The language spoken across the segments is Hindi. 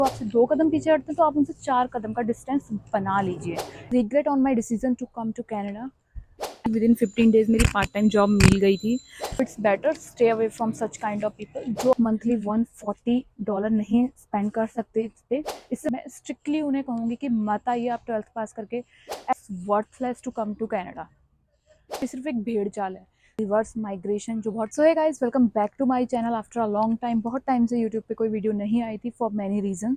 तो आपसे 2 कदम पीछे हटते हैं तो आप उनसे 4 कदम का डिस्टेंस बना लीजिए। Regret on my decision to come to Canada. Within 15 days मेरी पार्ट टाइम जॉब मिल गई थी। It's better stay away from such kind of people जो मंथली $140 नहीं स्पेंड कर सकते इस पे। इससे मैं स्ट्रिक्टली उन्हें कहूँगी कि मत आइए आप 12th पास करके, as worthless to come to Canada. ये सिर्फ एक भेड़ चाल है, रिवर्स माइग्रेशन जो बहुत। So hey guys, welcome back to my channel after a long time. बहुत टाइम से यूट्यूब पे कोई वीडियो नहीं आई थी फॉर मैनी रीजन।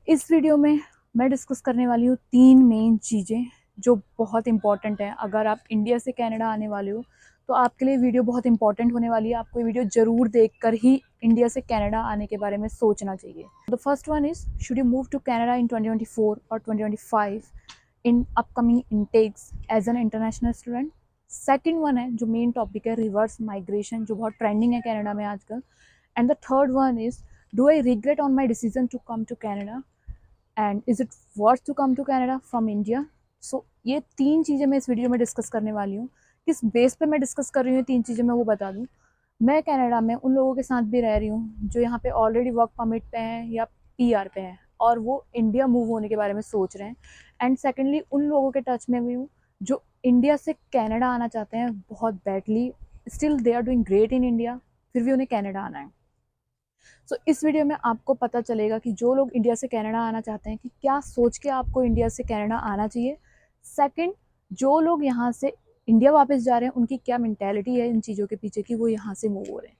इस वीडियो में मैं डिस्कस करने वाली हूँ 3 मेन चीज़ें जो बहुत इंपॉर्टेंट है। अगर आप इंडिया से कनाडा आने वाले हो तो आपके लिए वीडियो बहुत इंपॉर्टेंट होने वाली है। आपको ये वीडियो जरूर देखकर ही इंडिया से कनाडा आने के बारे में सोचना चाहिए। The first one is, should you move to Canada in 2024 और 2025 in upcoming intakes as an international student. Second one है जो मेन टॉपिक है, रिवर्स माइग्रेशन जो बहुत ट्रेंडिंग है कनाडा में आजकल। And the third one is, do I regret on my decision to come to Canada and is it worth to come to Canada from India. So ये 3 चीज़ें मैं इस वीडियो में डिस्कस करने वाली हूँ। किस बेस पे मैं डिस्कस कर रही हूँ 3 चीज़ें मैं वो बता दूँ। मैं कनाडा में उन लोगों के साथ भी रह रही हूँ जो यहाँ पे ऑलरेडी वर्क परमिट पे हैं या पीआर पे हैं और वो इंडिया मूव होने के बारे में सोच रहे हैं। एंड सेकेंडली उन लोगों के टच में भी हूँ जो इंडिया से कनाडा आना चाहते हैं बहुत badly. Still they are doing great in India, फिर भी उन्हें कनाडा आना है। सो इस वीडियो में आपको पता चलेगा कि जो लोग इंडिया से कनाडा आना चाहते हैं कि क्या सोच के आपको इंडिया से कनाडा आना चाहिए। सेकंड, जो लोग यहाँ से इंडिया वापस जा रहे हैं उनकी क्या मेंटेलिटी है इन चीज़ों के पीछे कि वो यहाँ से मूव हो रहे हैं।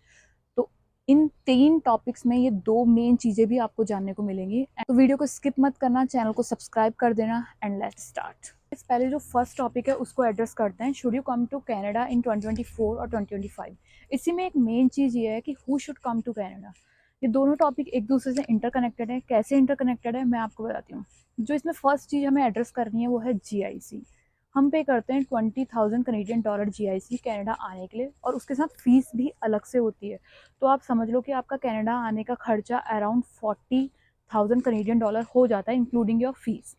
तो इन 3 टॉपिक्स में ये 2 मेन चीज़ें भी आपको जानने को मिलेंगी। तो वीडियो को स्किप मत करना, चैनल को सब्सक्राइब कर देना एंड लेट्स स्टार्ट। इस पहले जो फर्स्ट टॉपिक है उसको एड्रेस करते हैं, should you come to Canada in 2024 और 2025। इसी में एक मेन चीज़ ये है कि who should come to Canada. ये दोनों टॉपिक एक दूसरे से इंटरकनेक्टेड है। कैसे इंटरकनेक्टेड है मैं आपको बताती हूँ। जो इसमें फर्स्ट चीज़ हमें एड्रेस करनी है वो है जीआईसी। हम पे करते हैं $20,000 जीआईसी कनाडा आने के लिए और उसके साथ फीस भी अलग से होती है। तो आप समझ लो कि आपका कनाडा आने का खर्चा अराउंड $40,000 हो जाता है इंक्लूडिंग योर फीस।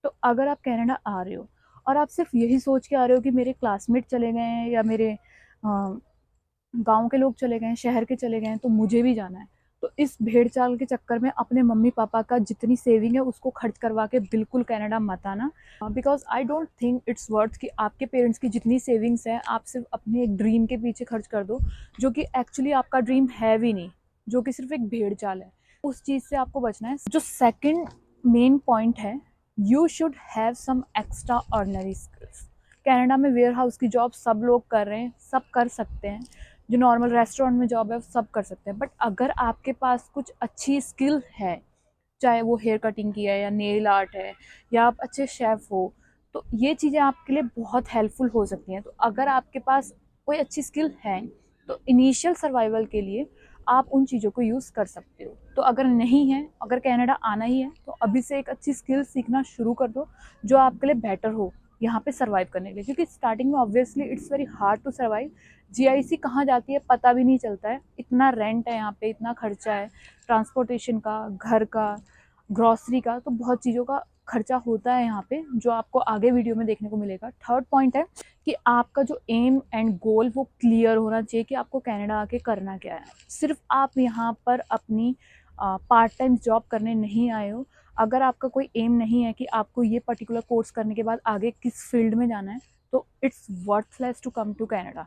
तो अगर आप कनाडा आ रहे हो और आप सिर्फ यही सोच के आ रहे हो कि मेरे क्लासमेट चले गए हैं या मेरे गांव के लोग चले गए हैं, शहर के चले गए हैं तो मुझे भी जाना है, तो इस भेड़ चाल के चक्कर में अपने मम्मी पापा का जितनी सेविंग है उसको खर्च करवा के बिल्कुल कनाडा मत आना। Because I don't think it's worth कि आपके पेरेंट्स की जितनी सेविंग्स है आप सिर्फ अपने एक ड्रीम के पीछे खर्च कर दो जो कि एक्चुअली आपका ड्रीम है भी नहीं, जो कि सिर्फ एक भेड़ चाल है। उस चीज़ से आपको बचना है। जो सेकेंड मेन पॉइंट है, you should have some extraordinary skills. Canada में वेयर हाउस की जॉब सब लोग कर रहे हैं, सब कर सकते हैं। जो नॉर्मल रेस्टोरेंट में जॉब है वो सब कर सकते हैं। बट अगर आपके पास कुछ अच्छी स्किल है, चाहे वो हेयर कटिंग की है या नेल आर्ट है या आप अच्छे शेफ़ हो, तो ये चीज़ें आपके लिए बहुत हेल्पफुल हो सकती हैं। तो अगर आपके पास कोई अच्छी स्किल है तो इनिशियल सर्वाइवल के लिए आप उन चीज़ों को यूज़ कर सकते हो। तो अगर नहीं है, अगर कनाडा आना ही है तो अभी से एक अच्छी स्किल सीखना शुरू कर दो जो आपके लिए बेटर हो यहाँ पे सर्वाइव करने के लिए। क्योंकि स्टार्टिंग में obviously it's very hard to survive. GIC कहाँ जाती है पता भी नहीं चलता है, इतना रेंट है यहाँ पे, इतना खर्चा है ट्रांसपोर्टेशन का, घर का, ग्रॉसरी का, तो बहुत चीज़ों का खर्चा होता है यहाँ पे जो आपको आगे वीडियो में देखने को मिलेगा। थर्ड पॉइंट है कि आपका जो एम एंड गोल वो क्लियर होना चाहिए कि आपको कनाडा आके करना क्या है। सिर्फ आप यहाँ पर अपनी पार्ट टाइम जॉब करने नहीं आए हो। अगर आपका कोई एम नहीं है कि आपको ये पर्टिकुलर कोर्स करने के बाद आगे किस फील्ड में जाना है, तो it's worthless to come to Canada.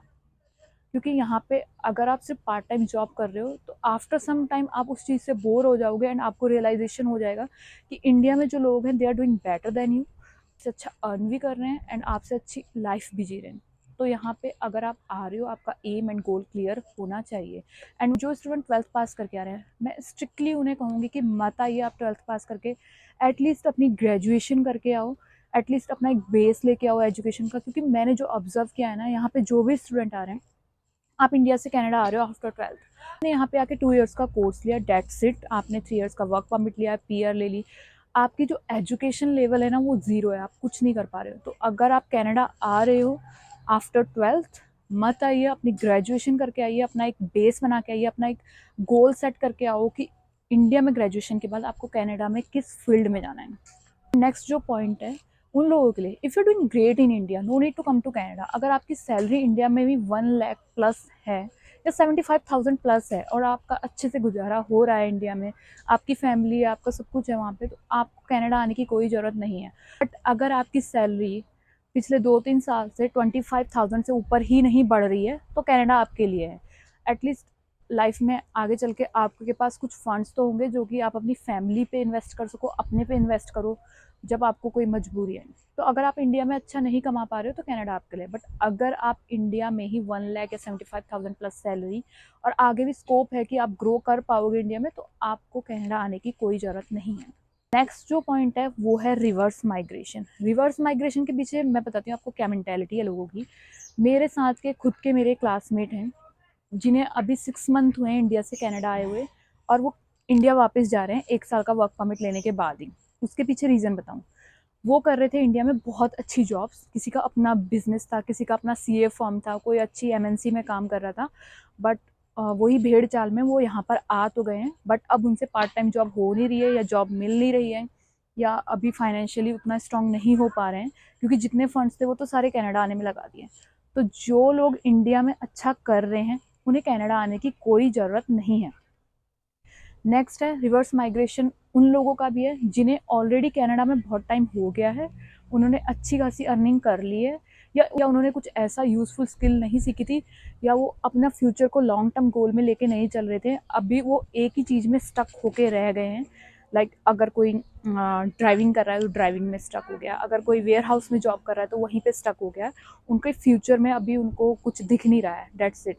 क्योंकि यहाँ पे अगर आप सिर्फ पार्ट टाइम जॉब कर रहे हो तो आफ्टर सम टाइम आप उस चीज़ से बोर हो जाओगे एंड आपको रियलाइजेशन हो जाएगा कि इंडिया में जो लोग हैं they are doing better than you, आपसे अच्छा अर्न भी कर रहे हैं एंड आपसे अच्छी लाइफ भी जी रहे हैं। तो यहाँ पे अगर आप आ रहे हो आपका एम एंड गोल क्लियर होना चाहिए। एंड जो स्टूडेंट 12th पास करके आ रहे हैं मैं स्ट्रिक्टली उन्हें कहूँगी कि मत आइए आप 12th पास करके, एटलीस्ट अपनी ग्रेजुएशन करके आओ, एटलीस्ट अपना एक बेस लेके आओ एजुकेशन का। क्योंकि मैंने जो ऑब्जर्व किया है ना, यहाँ पे जो भी स्टूडेंट आ रहे हैं, आप इंडिया से कनाडा आ रहे हो आफ्टर 12th, आपने यहाँ पे आके 2 इयर्स का कोर्स लिया, डेट्स इट, आपने 3 इयर्स का वर्क परमिट लिया, पीआर ले ली, आपकी जो एजुकेशन लेवल है ना वो ज़ीरो है, आप कुछ नहीं कर पा रहे हो। तो अगर आप कनाडा आ रहे हो आफ्टर 12th, मत आइए, अपनी ग्रेजुएशन करके आइए, अपना एक बेस बना के आइए, अपना एक गोल सेट करके आओ कि इंडिया में ग्रेजुएशन के बाद आपको कनाडा में किस फील्ड में जाना है। नेक्स्ट जो पॉइंट है उन लोगों के लिए, if you doing great in India no need to come to Canada. अगर आपकी सैलरी इंडिया में भी 1 लाख प्लस है या 75,000 प्लस है और आपका अच्छे से गुजारा हो रहा है इंडिया में, आपकी फैमिली है, आपका सब कुछ है वहाँ पे, तो आपको कनाडा आने की कोई ज़रूरत नहीं है। बट अगर आपकी सैलरी पिछले 2-3 साल से 25,000 से ऊपर ही नहीं बढ़ रही है तो कनाडा आपके लिए है। एटलीस्ट लाइफ में आगे चल के आपके पास कुछ फंड्स तो होंगे जो कि आप अपनी फैमिली पे इन्वेस्ट कर सको, अपने पे इन्वेस्ट करो जब आपको कोई मजबूरी है। तो अगर आप इंडिया में अच्छा नहीं कमा पा रहे हो तो कनाडा आपके लिए। बट अगर आप इंडिया में ही 1 लाख या 75,000 प्लस सैलरी और आगे भी स्कोप है कि आप ग्रो कर पाओगे इंडिया में, तो आपको कनाडा आने की कोई ज़रूरत नहीं है। नेक्स्ट जो पॉइंट है वो है रिवर्स माइग्रेशन। रिवर्स माइग्रेशन के पीछे मैं बताती हूँ आपको क्या मेंटेलिटी है लोगों की। मेरे साथ के खुद के मेरे क्लासमेट हैं जिन्हें अभी 6 मंथ हुए हैं इंडिया से कनाडा आए हुए, और वो इंडिया वापस जा रहे हैं 1 साल का वर्क परमिट लेने के बाद ही। उसके पीछे रीज़न बताऊँ, वो कर रहे थे इंडिया में बहुत अच्छी जॉब्स, किसी का अपना बिजनेस था, किसी का अपना सीए फर्म था, कोई अच्छी एमएनसी में काम कर रहा था, बट वही भेड़ चाल में वो यहाँ पर आ तो गए हैं, बट अब उनसे पार्ट टाइम जॉब हो नहीं रही है या जॉब मिल नहीं रही है, या अभी फाइनेंशियली उतना स्ट्रांग नहीं हो पा रहे हैं क्योंकि जितने फंड्स थे वो तो सारे कनाडा आने में लगा दिए। तो जो लोग इंडिया में अच्छा कर रहे हैं उन्हें कनाडा आने की कोई ज़रूरत नहीं है। नेक्स्ट है रिवर्स माइग्रेशन, उन लोगों का भी है जिन्हें ऑलरेडी कनाडा में बहुत टाइम हो गया है, उन्होंने अच्छी खासी अर्निंग कर ली है, या उन्होंने कुछ ऐसा यूज़फुल स्किल नहीं सीखी थी, या वो अपना फ्यूचर को लॉन्ग टर्म गोल में लेके नहीं चल रहे थे, अभी वो एक ही चीज़ में स्टक होके रह गए हैं। लाइक अगर कोई ड्राइविंग कर रहा है तो ड्राइविंग में स्टक हो गया, अगर कोई वेयर हाउस में जॉब कर रहा है तो वहीं पे स्टक हो गया, उनके फ्यूचर में अभी उनको कुछ दिख नहीं रहा है, डेट्स इट।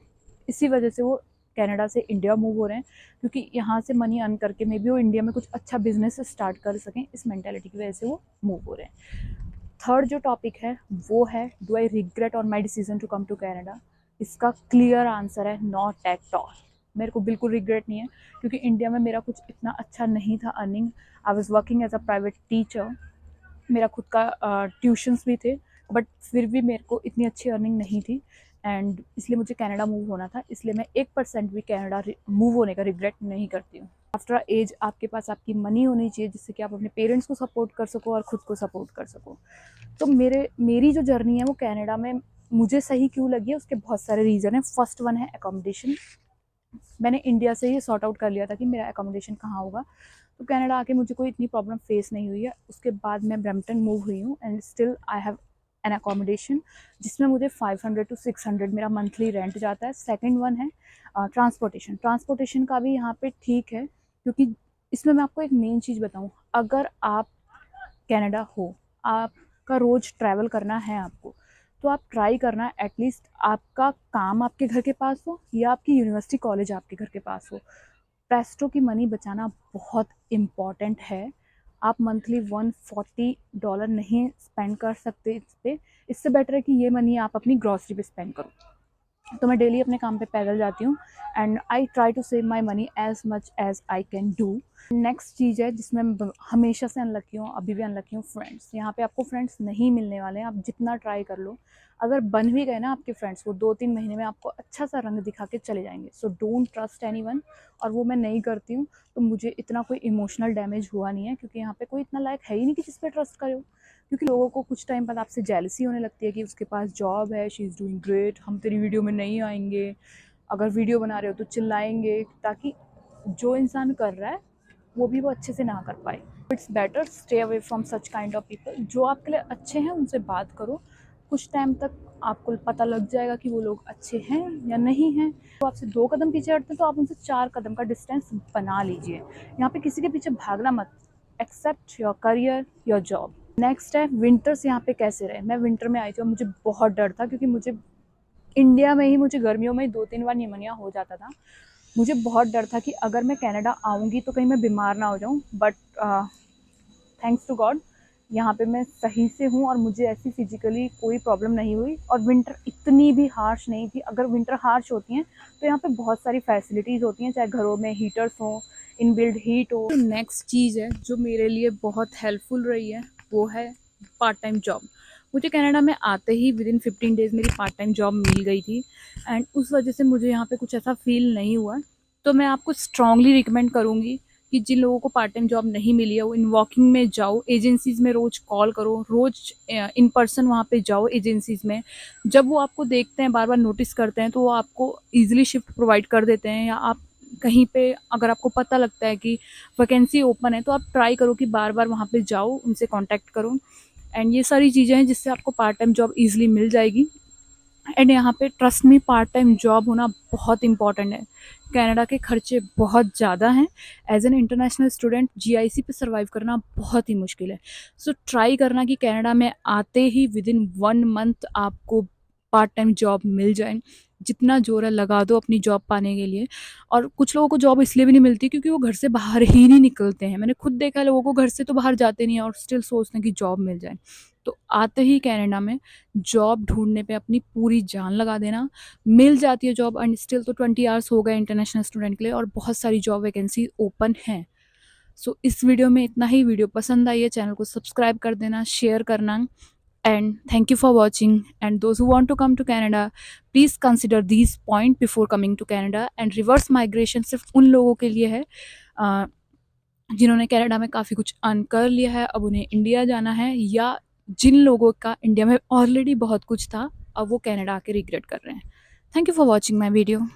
इसी वजह से वो कनाडा से इंडिया मूव हो रहे हैं, क्योंकि यहाँ से मनी अर्न करके मे बी वो इंडिया में कुछ अच्छा बिजनेस स्टार्ट कर सकें, इस मेंटालिटी की वजह से वो मूव हो रहे हैं। थर्ड जो टॉपिक है वो है do I regret on my decision to come to Canada. इसका क्लियर आंसर है नॉट एट ऑल। मेरे को बिल्कुल रिग्रेट नहीं है, क्योंकि इंडिया में मेरा कुछ इतना अच्छा नहीं था earning. I was working as a private teacher, मेरा खुद का ट्यूशन्स भी थे, बट फिर भी मेरे को इतनी अच्छी अर्निंग नहीं थी, एंड इसलिए मुझे कनाडा मूव होना था। इसलिए मैं 1% भी कनाडा मूव होने का रिग्रेट नहीं करती हूँ। आफ्टर एज आपके पास आपकी मनी होनी चाहिए जिससे कि आप अपने पेरेंट्स को सपोर्ट कर सको और ख़ुद को सपोर्ट कर सको। तो मेरी जो जर्नी है वो कनाडा में मुझे सही क्यों लगी है, उसके बहुत सारे रीज़न है। फर्स्ट वन है एकोमोडेशन। मैंने इंडिया से ही सॉर्ट आउट कर लिया था कि मेरा एकोमोडेशन कहाँ होगा, तो कनाडा आके मुझे कोई इतनी प्रॉब्लम फेस नहीं हुई है। उसके बाद मैं ब्रैम्पटन मूव हुई हूँ and still I have an accommodation जिसमें मुझे 500 to 600 मेरा मंथली रेंट जाता है। सेकंड वन है ट्रांसपोर्टेशन का भी यहाँ पे ठीक है, क्योंकि इसमें मैं आपको एक मेन चीज़ बताऊँ, अगर आप कनाडा हो, आपका रोज़ ट्रैवल करना है आपको, तो आप ट्राई करना एटलीस्ट आपका काम आपके घर के पास हो या आपकी यूनिवर्सिटी कॉलेज आपके घर के पास हो। पेस्टो की मनी बचाना बहुत इम्पॉर्टेंट है। आप मंथली $140 नहीं स्पेंड कर सकते इस पे। इससे बेटर है कि ये मनी आप अपनी ग्रॉसरी पे स्पेंड करो। तो मैं डेली अपने काम पे पैदल जाती हूँ and I try to save my money as much as I can do. Next चीज़ है जिसमें मैं हमेशा से अनलकी हूँ, अभी भी अनलकी हूँ, फ्रेंड्स। यहाँ पे आपको फ्रेंड्स नहीं मिलने वाले हैं, आप जितना ट्राई कर लो। अगर बन भी गए ना आपके फ्रेंड्स, वो 2-3 महीने में आपको अच्छा सा रंग दिखा के चले जाएंगे। सो डोंट ट्रस्ट एनीवन, और वो मैं नहीं करती हूँ। तो मुझे इतना कोई इमोशनल डैमेज हुआ नहीं है, क्योंकि यहाँ पे कोई इतना लायक है ही नहीं कि जिस पे ट्रस्ट करो। क्योंकि लोगों को कुछ टाइम बाद आपसे जेलसी होने लगती है कि उसके पास जॉब है, शी इज़ डूइंग ग्रेट, हम तेरी वीडियो में नहीं आएंगे, अगर वीडियो बना रहे हो तो चिल्लाएंगे, ताकि जो इंसान कर रहा है वो भी वो अच्छे से ना कर पाए। It's better stay away from such kind of people. जो आपके लिए अच्छे हैं उनसे बात करो, कुछ टाइम तक आपको पता लग जाएगा कि वो लोग अच्छे हैं या नहीं हैं। तो आपसे 2 कदम पीछे हटते हैं तो आप उनसे 4 कदम का डिस्टेंस बना लीजिए। यहाँ पे किसी के पीछे भागना मत, accept your career, your job. Next है विंटर्स यहाँ पे कैसे रहे। मैं विंटर में आई थी और मुझे बहुत डर था, क्योंकि मुझे इंडिया में ही मुझे गर्मियों में 2-3 बार निमोनिया हो जाता था। मुझे बहुत डर था कि अगर मैं कनाडा आऊँगी तो कहीं मैं बीमार ना हो जाऊँ, बट थैंक्स टू गॉड यहाँ पे मैं सही से हूँ और मुझे ऐसी फिजिकली कोई प्रॉब्लम नहीं हुई। और विंटर इतनी भी हार्श नहीं थी। अगर विंटर हार्श होती हैं तो यहाँ पे बहुत सारी फैसिलिटीज़ होती हैं, चाहे घरों में हीटर्स हों, इनबिल्ट हीट हो। तो नेक्स्ट चीज़ है जो मेरे लिए बहुत हेल्पफुल रही है वो है पार्ट टाइम जॉब। मुझे कनाडा में आते ही विदिन 15 डेज़ मेरी पार्ट टाइम जॉब मिल गई थी, एंड उस वजह से मुझे यहाँ पे कुछ ऐसा फील नहीं हुआ। तो मैं आपको स्ट्रांगली रिकमेंड करूँगी कि जिन लोगों को पार्ट टाइम जॉब नहीं मिली है वो इन वॉकिंग में जाओ, एजेंसीज़ में रोज़ कॉल करो, रोज़ इन पर्सन वहाँ पे जाओ एजेंसीज़ में। जब वो आपको देखते हैं, बार-बार नोटिस करते हैं, तो वो आपको ईज़िली शिफ्ट प्रोवाइड कर देते हैं। या आप कहीं पे अगर आपको पता लगता है कि वैकेंसी ओपन है, तो आप ट्राई करो कि बार-बार वहाँ पे जाओ, उनसे कॉन्टैक्ट करो। एंड ये सारी चीज़ें हैं जिससे आपको पार्ट टाइम जॉब ईज़िली मिल जाएगी। एंड यहाँ पे trust me, part time job होना बहुत इंपॉर्टेंट है। कनाडा के खर्चे बहुत ज़्यादा हैं। As an international student GIC पे सर्वाइव करना बहुत ही मुश्किल है। सो ट्राई करना कि कनाडा में आते ही विद इन 1 मंथ आपको पार्ट टाइम जॉब मिल जाए। जितना जोर है लगा दो अपनी जॉब पाने के लिए। और कुछ लोगों को जॉब इसलिए भी नहीं मिलती क्योंकि वो घर से बाहर ही नहीं निकलते हैं। मैंने खुद देखा है लोगों को घर से तो बाहर जाते नहीं हैं और स्टिल सोचते हैं कि जॉब मिल जाए। तो आते ही कनाडा में जॉब ढूँढने पे अपनी पूरी जान लगा देना। मिल जाती है जॉब। एंड स्टिल तो 20 आवर्स हो गए इंटरनेशनल स्टूडेंट के लिए और बहुत सारी जॉब वैकेंसी ओपन हैं। सो इस वीडियो में इतना ही। वीडियो पसंद आई है, चैनल को सब्सक्राइब कर देना, शेयर करना। And thank you for watching. And those who want to come to Canada, please consider these point before coming to Canada. And reverse migration सिर्फ उन लोगों के लिए है जिन्होंने कनाडा में काफ़ी कुछ अर्न कर लिया है, अब उन्हें इंडिया जाना है, या जिन लोगों का इंडिया में ऑलरेडी बहुत कुछ था, अब वो कनाडा आके रिग्रेट कर रहे हैं। Thank you for watching my video.